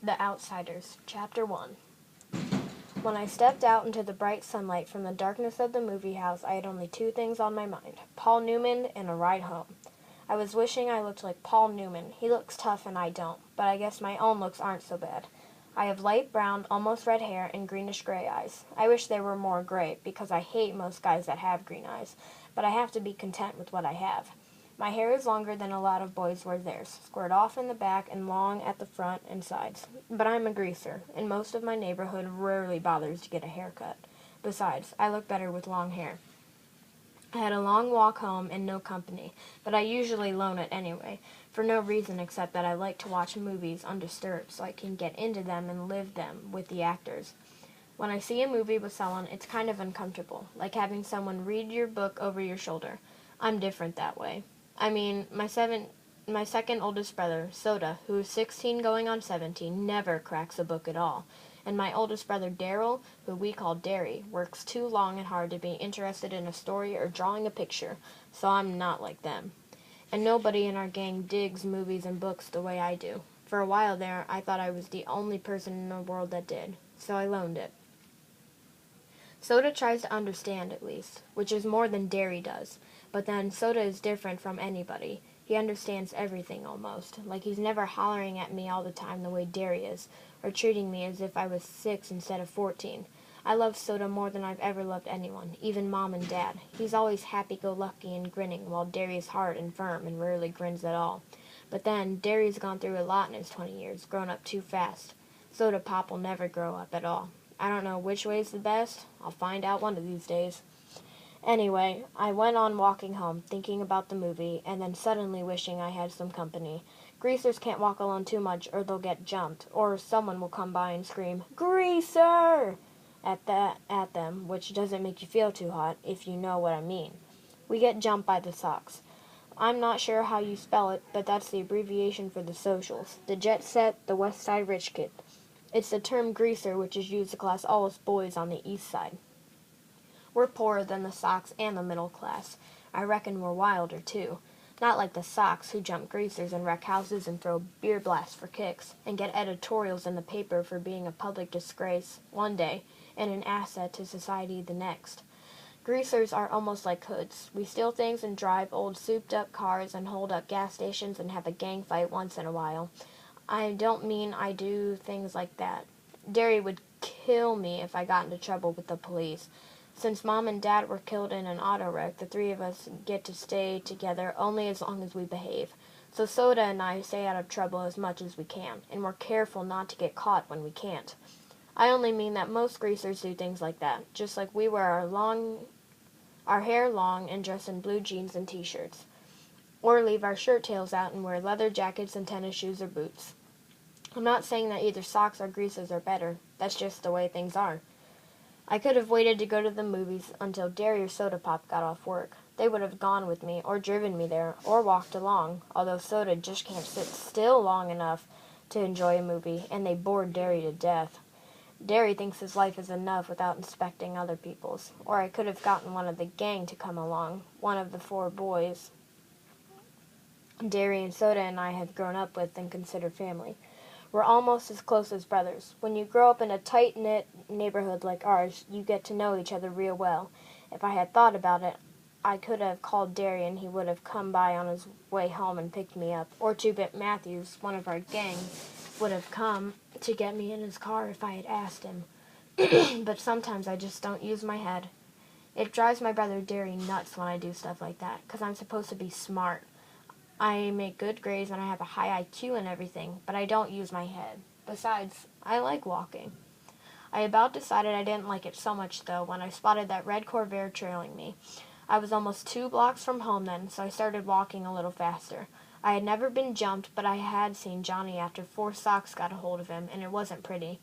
The Outsiders, Chapter 1. When I stepped out into the bright sunlight from the darkness of the movie house, I had only two things on my mind: Paul Newman and a ride home. I was wishing I looked like Paul Newman. He looks tough and I don't, but I guess my own looks aren't so bad. I have light brown, almost red hair and greenish-gray eyes. I wish they were more gray, because I hate most guys that have green eyes, but I have to be content with what I have. My hair is longer than a lot of boys wear theirs, squared off in the back and long at the front and sides. But I'm a greaser, and most of my neighborhood rarely bothers to get a haircut. Besides, I look better with long hair. I had a long walk home and no company, but I usually loan it anyway, for no reason except that I like to watch movies undisturbed so I can get into them and live them with the actors. When I see a movie with someone, it's kind of uncomfortable, like having someone read your book over your shoulder. I'm different that way. I mean, my second oldest brother, Soda, who is 16 going on 17, never cracks a book at all. And my oldest brother, Daryl, who we call Derry, works too long and hard to be interested in a story or drawing a picture, so I'm not like them. And nobody in our gang digs movies and books the way I do. For a while there, I thought I was the only person in the world that did, so I loaned it. Soda tries to understand, at least, which is more than Derry does. But then Soda is different from anybody. He understands everything almost, like he's never hollering at me all the time the way Derry is, or treating me as if I was 6 instead of 14. I love Soda more than I've ever loved anyone, even Mom and Dad. He's always happy-go-lucky and grinning, while Derry's hard and firm and rarely grins at all. But then, Derry's gone through a lot in his 20 years, grown up too fast. Soda Pop will never grow up at all. I don't know which way's the best. I'll find out one of these days. Anyway, I went on walking home, thinking about the movie, and then suddenly wishing I had some company. Greasers can't walk alone too much, or they'll get jumped, or someone will come by and scream, "Greaser!" at them, which doesn't make you feel too hot, if you know what I mean. We get jumped by the Sox. I'm not sure how you spell it, but that's the abbreviation for the socials, the jet set, the West Side rich kid. It's the term greaser, which is used to class all us boys on the east side. We're poorer than the Sox and the middle class. I reckon we're wilder, too. Not like the Sox, who jump greasers and wreck houses and throw beer blasts for kicks, and get editorials in the paper for being a public disgrace one day and an asset to society the next. Greasers are almost like hoods. We steal things and drive old souped-up cars and hold up gas stations and have a gang fight once in a while. I don't mean I do things like that. Derry would kill me if I got into trouble with the police. Since Mom and Dad were killed in an auto wreck, the three of us get to stay together only as long as we behave. So Soda and I stay out of trouble as much as we can, and we're careful not to get caught when we can't. I only mean that most greasers do things like that, just like we wear our hair long and dress in blue jeans and t-shirts, or leave our shirt tails out and wear leather jackets and tennis shoes or boots. I'm not saying that either Sox or greasers are better. That's just the way things are. I could have waited to go to the movies until Derry or Soda Pop got off work. They would have gone with me, or driven me there, or walked along, although Soda just can't sit still long enough to enjoy a movie, and they bored Derry to death. Derry thinks his life is enough without inspecting other people's. Or I could have gotten one of the gang to come along, one of the 4 boys Derry and Soda and I have grown up with and consider family. We're almost as close as brothers. When you grow up in a tight-knit neighborhood like ours, you get to know each other real well. If I had thought about it, I could have called Derry and he would have come by on his way home and picked me up. Or Two-Bit Matthews, one of our gang, would have come to get me in his car if I had asked him. But sometimes I just don't use my head. It drives my brother Derry nuts when I do stuff like that, 'cause I'm supposed to be smart. I make good grades and I have a high IQ and everything, but I don't use my head. Besides, I like walking. I about decided I didn't like it so much, though, when I spotted that red Corvair trailing me. I was almost 2 blocks from home then, so I started walking a little faster. I had never been jumped, but I had seen Johnny after 4 Sox got a hold of him, and it wasn't pretty.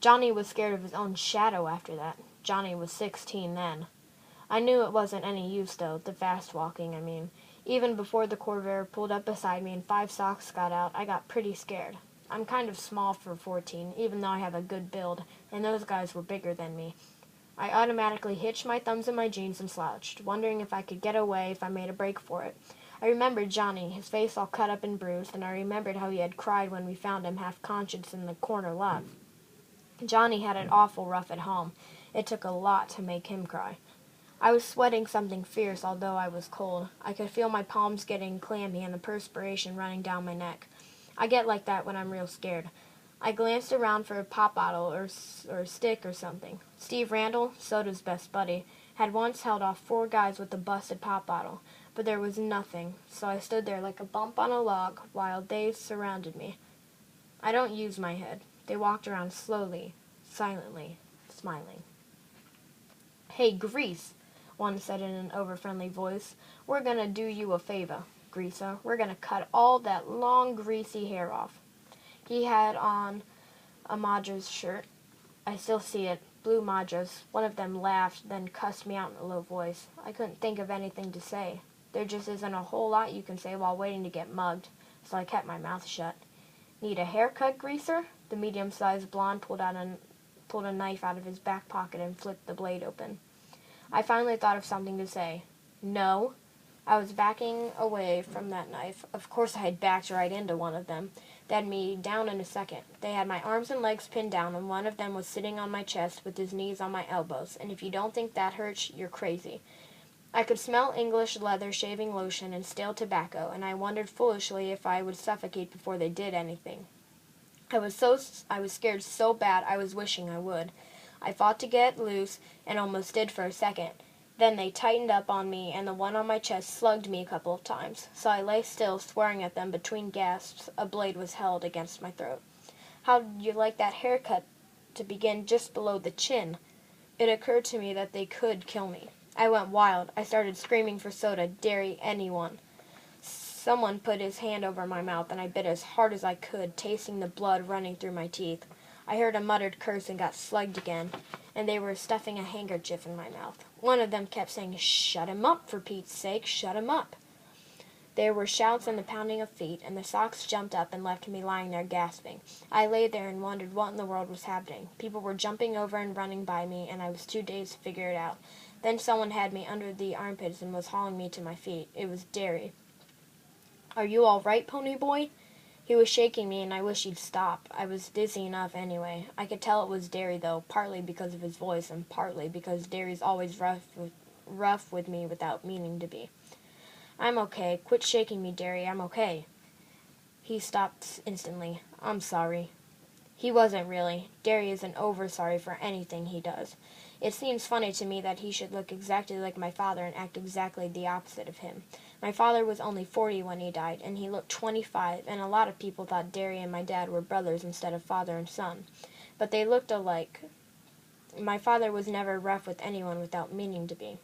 Johnny was scared of his own shadow after that. Johnny was 16 then. I knew it wasn't any use, though, the fast walking, I mean. Even before the Corvair pulled up beside me and 5 Sox got out, I got pretty scared. I'm kind of small for 14, even though I have a good build, and those guys were bigger than me. I automatically hitched my thumbs in my jeans and slouched, wondering if I could get away if I made a break for it. I remembered Johnny, his face all cut up and bruised, and I remembered how he had cried when we found him half conscious in the corner lot. Johnny had it awful rough at home. It took a lot to make him cry. I was sweating something fierce, although I was cold. I could feel my palms getting clammy and the perspiration running down my neck. I get like that when I'm real scared. I glanced around for a pop bottle or a stick or something. Steve Randall, Soda's best buddy, had once held off 4 guys with a busted pop bottle, but there was nothing, so I stood there like a bump on a log while they surrounded me. I don't use my head. They walked around slowly, silently, smiling. "Hey, Grease," one said in an over-friendly voice. "We're gonna do you a favor, Greaser. We're gonna cut all that long, greasy hair off." He had on a Madras shirt. I still see it. Blue Madras. One of them laughed, then cussed me out in a low voice. I couldn't think of anything to say. There just isn't a whole lot you can say while waiting to get mugged, so I kept my mouth shut. "Need a haircut, Greaser?" The medium-sized blonde pulled a knife out of his back pocket and flipped the blade open. I finally thought of something to say. "No." I was backing away from that knife. Of course I had backed right into one of them. They had me down in a second. They had my arms and legs pinned down, and one of them was sitting on my chest with his knees on my elbows, and if you don't think that hurts, you're crazy. I could smell English leather shaving lotion and stale tobacco, and I wondered foolishly if I would suffocate before they did anything. I was scared so bad I was wishing I would. I fought to get loose, and almost did for a second. Then they tightened up on me, and the one on my chest slugged me a couple of times, so I lay still, swearing at them. Between gasps, a blade was held against my throat. "How'd you like that haircut to begin just below the chin?" It occurred to me that they could kill me. I went wild. I started screaming for soda, dairy, anyone. Someone put his hand over my mouth, and I bit as hard as I could, tasting the blood running through my teeth. I heard a muttered curse and got slugged again, and they were stuffing a handkerchief in my mouth. One of them kept saying, "Shut him up, for Pete's sake, shut him up." There were shouts and the pounding of feet, and the socks jumped up and left me lying there gasping. I lay there and wondered what in the world was happening. People were jumping over and running by me, and I was too dazed to figure it out. Then someone had me under the armpits and was hauling me to my feet. It was Derry. "Are you all right, pony boy?" He was shaking me, and I wished he'd stop. I was dizzy enough anyway. I could tell it was Derry, though, partly because of his voice, and partly because Derry's always rough with me without meaning to be. "I'm okay. Quit shaking me, Derry. I'm okay." He stopped instantly. "I'm sorry." He wasn't really. Derry isn't over sorry for anything he does. It seems funny to me that he should look exactly like my father and act exactly the opposite of him. My father was only 40 when he died, and he looked 25, and a lot of people thought Derry and my dad were brothers instead of father and son. But they looked alike. My father was never rough with anyone without meaning to be.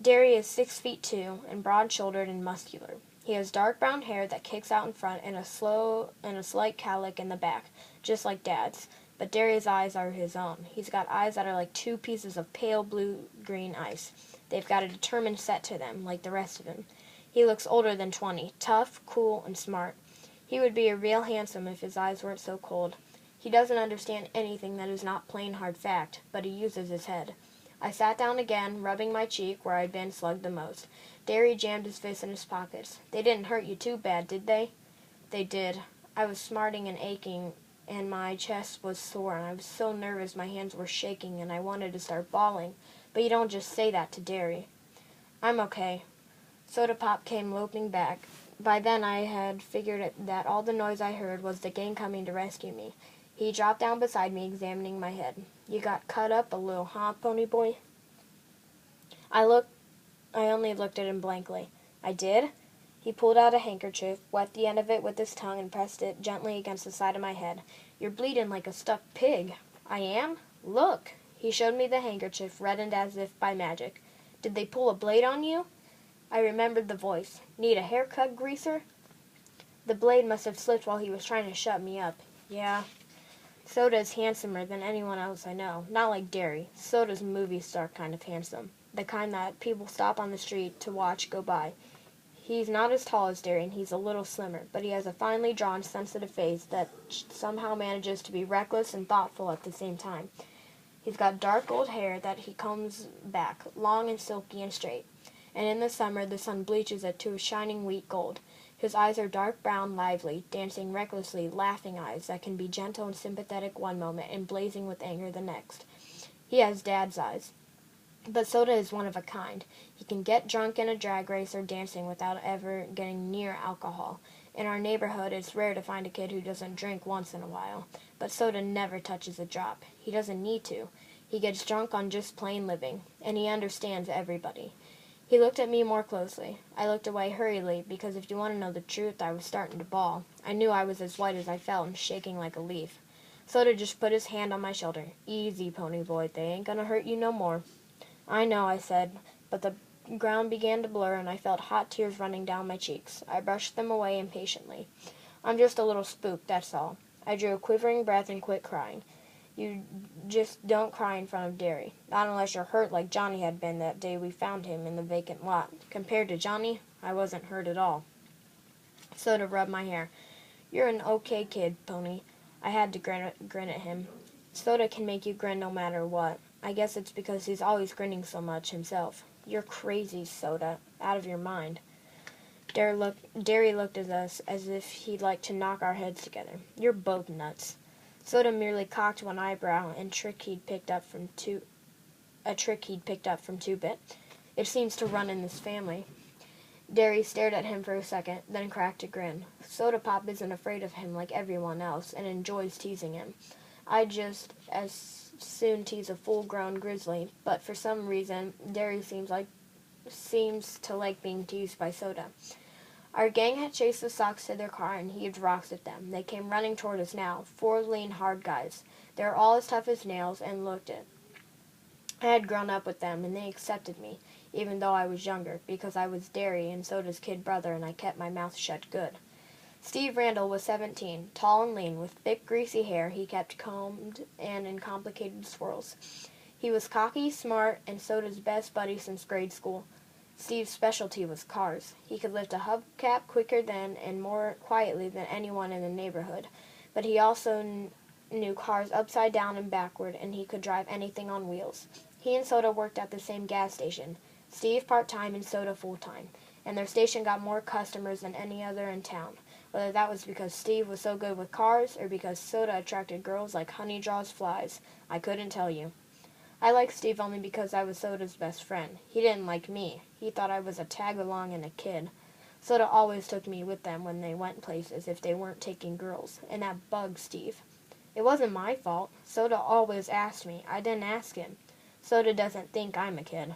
Derry is 6'2" and broad-shouldered and muscular. He has dark brown hair that kicks out in front and a slight cowlick in the back, just like Dad's. But Derry's eyes are his own. He's got eyes that are like 2 pieces of pale blue-green ice. They've got a determined set to them, like the rest of him. He looks older than 20, tough, cool, and smart. He would be a real handsome if his eyes weren't so cold. He doesn't understand anything that is not plain hard fact, but he uses his head. I sat down again, rubbing my cheek where I'd been slugged the most. Derry jammed his fists in his pockets. "They didn't hurt you too bad, did they?" "They did." I was smarting and aching, and my chest was sore, and I was so nervous my hands were shaking, and I wanted to start bawling. But you don't just say that to Derry. "I'm okay." Soda Pop came loping back. By then I had figured that all the noise I heard was the gang coming to rescue me. He dropped down beside me, examining my head. "You got cut up a little, huh, pony boy?" I only looked at him blankly. "I did?" He pulled out a handkerchief, wet the end of it with his tongue, and pressed it gently against the side of my head. "You're bleeding like a stuck pig." "I am? Look." He showed me the handkerchief, reddened as if by magic. "Did they pull a blade on you?" I remembered the voice. "Need a haircut, Greaser?" The blade must have slipped while he was trying to shut me up. "Yeah." Soda's handsomer than anyone else I know. Not like Derry. Soda's movie star kind of handsome. The kind that people stop on the street to watch go by. He's not as tall as Derry, and he's a little slimmer, but he has a finely drawn, sensitive face that somehow manages to be reckless and thoughtful at the same time. He's got dark gold hair that he combs back, long and silky and straight. and in the summer the sun bleaches it to a shining wheat gold. His eyes are dark brown, lively, dancing recklessly, laughing eyes that can be gentle and sympathetic one moment and blazing with anger the next. He has Dad's eyes. But Soda is one of a kind. He can get drunk in a drag race or dancing without ever getting near alcohol. In our neighborhood, it's rare to find a kid who doesn't drink once in a while. But Soda never touches a drop. He doesn't need to. He gets drunk on just plain living, and he understands everybody. He looked at me more closely. I looked away hurriedly, because if you want to know the truth, I was starting to bawl. I knew I was as white as I felt and shaking like a leaf. Soda just put his hand on my shoulder. "Easy, pony boy. They ain't gonna hurt you no more." "I know," I said, but the ground began to blur and I felt hot tears running down my cheeks. I brushed them away impatiently. "I'm just a little spooked, that's all." I drew a quivering breath and quit crying. "You just don't cry in front of Derry. Not unless you're hurt like Johnny had been that day we found him in the vacant lot. Compared to Johnny, I wasn't hurt at all." Soda rubbed my hair. "You're an okay kid, Pony." I had to grin at him. Soda can make you grin no matter what. I guess it's because he's always grinning so much himself. "You're crazy, Soda. Out of your mind." Derry looked at us as if he'd like to knock our heads together. "You're both nuts." Soda merely cocked one eyebrow, a trick he'd picked up from Two-Bit. "It seems to run in this family." Derry stared at him for a second, then cracked a grin. Soda Pop isn't afraid of him like everyone else, and enjoys teasing him. I'd just as soon tease a full-grown grizzly, but for some reason, Derry seems to like being teased by Soda. Our gang had chased the Sox to their car and heaved rocks at them. They came running toward us now, 4 lean, hard guys. They were all as tough as nails and looked it. I had grown up with them, and they accepted me, even though I was younger, because I was Derry and Soda's kid brother, and I kept my mouth shut good. Steve Randall was 17, tall and lean, with thick, greasy hair he kept combed and in complicated swirls. He was cocky, smart, and Soda's best buddy since grade school. Steve's specialty was cars. He could lift a hubcap quicker than and more quietly than anyone in the neighborhood, but he also knew cars upside down and backward, and he could drive anything on wheels. He and Soda worked at the same gas station, Steve part-time and Soda full-time, and their station got more customers than any other in town. Whether that was because Steve was so good with cars or because Soda attracted girls like honey draws flies, I couldn't tell you. I liked Steve only because I was Soda's best friend. He didn't like me. He thought I was a tag-along and a kid. Soda always took me with them when they went places if they weren't taking girls, and that bugged Steve. It wasn't my fault. Soda always asked me. I didn't ask him. Soda doesn't think I'm a kid.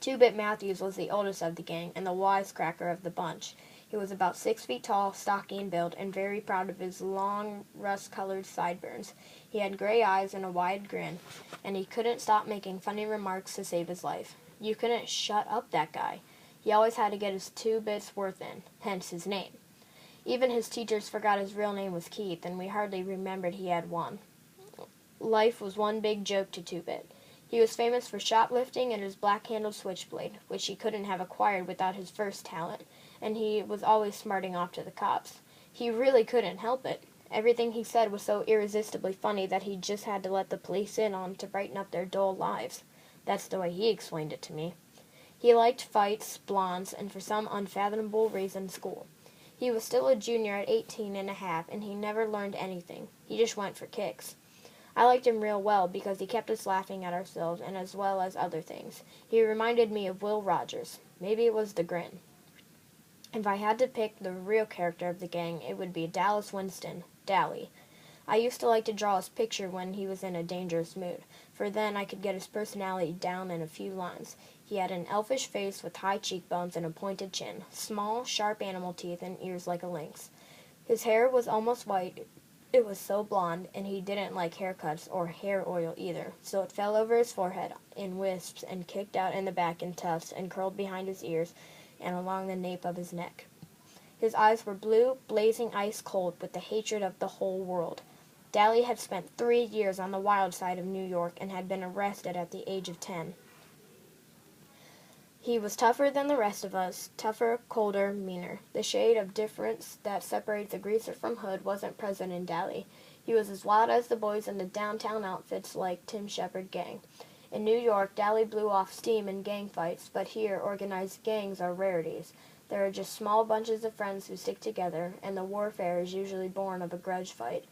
Two-Bit Matthews was the oldest of the gang and the wisecracker of the bunch. He was about 6 feet tall, stocky in build, and very proud of his long, rust-colored sideburns. He had gray eyes and a wide grin, and he couldn't stop making funny remarks to save his life. You couldn't shut up that guy. He always had to get his 2 bits worth in, hence his name. Even his teachers forgot his real name was Keith, and we hardly remembered he had one. Life was one big joke to Two-Bit. He was famous for shoplifting and his black-handled switchblade, which he couldn't have acquired without his first talent, and he was always smarting off to the cops. He really couldn't help it. Everything he said was so irresistibly funny that he just had to let the police in on to brighten up their dull lives. That's the way he explained it to me. He liked fights, blondes, and for some unfathomable reason, school. He was still a junior at 18 and a half, and he never learned anything. He just went for kicks. I liked him real well because he kept us laughing at ourselves and as well as other things. He reminded me of Will Rogers. Maybe it was the grin. If I had to pick the real character of the gang, it would be Dallas Winston, Dally. I used to like to draw his picture when he was in a dangerous mood, for then I could get his personality down in a few lines. He had an elfish face with high cheekbones and a pointed chin, small, sharp animal teeth, and ears like a lynx. His hair was almost white. It was so blonde, and he didn't like haircuts or hair oil either, so it fell over his forehead in wisps and kicked out in the back in tufts and curled behind his ears and along the nape of his neck. His eyes were blue, blazing ice cold with the hatred of the whole world. Dally had spent 3 years on the wild side of New York and had been arrested at the age of 10. He was tougher than the rest of us, tougher, colder, meaner. The shade of difference that separates a greaser from hood wasn't present in Dally. He was as wild as the boys in the downtown outfits like Tim Shepard gang. In New York, Dally blew off steam in gang fights, but here organized gangs are rarities. There are just small bunches of friends who stick together, and the warfare is usually born of a grudge fight.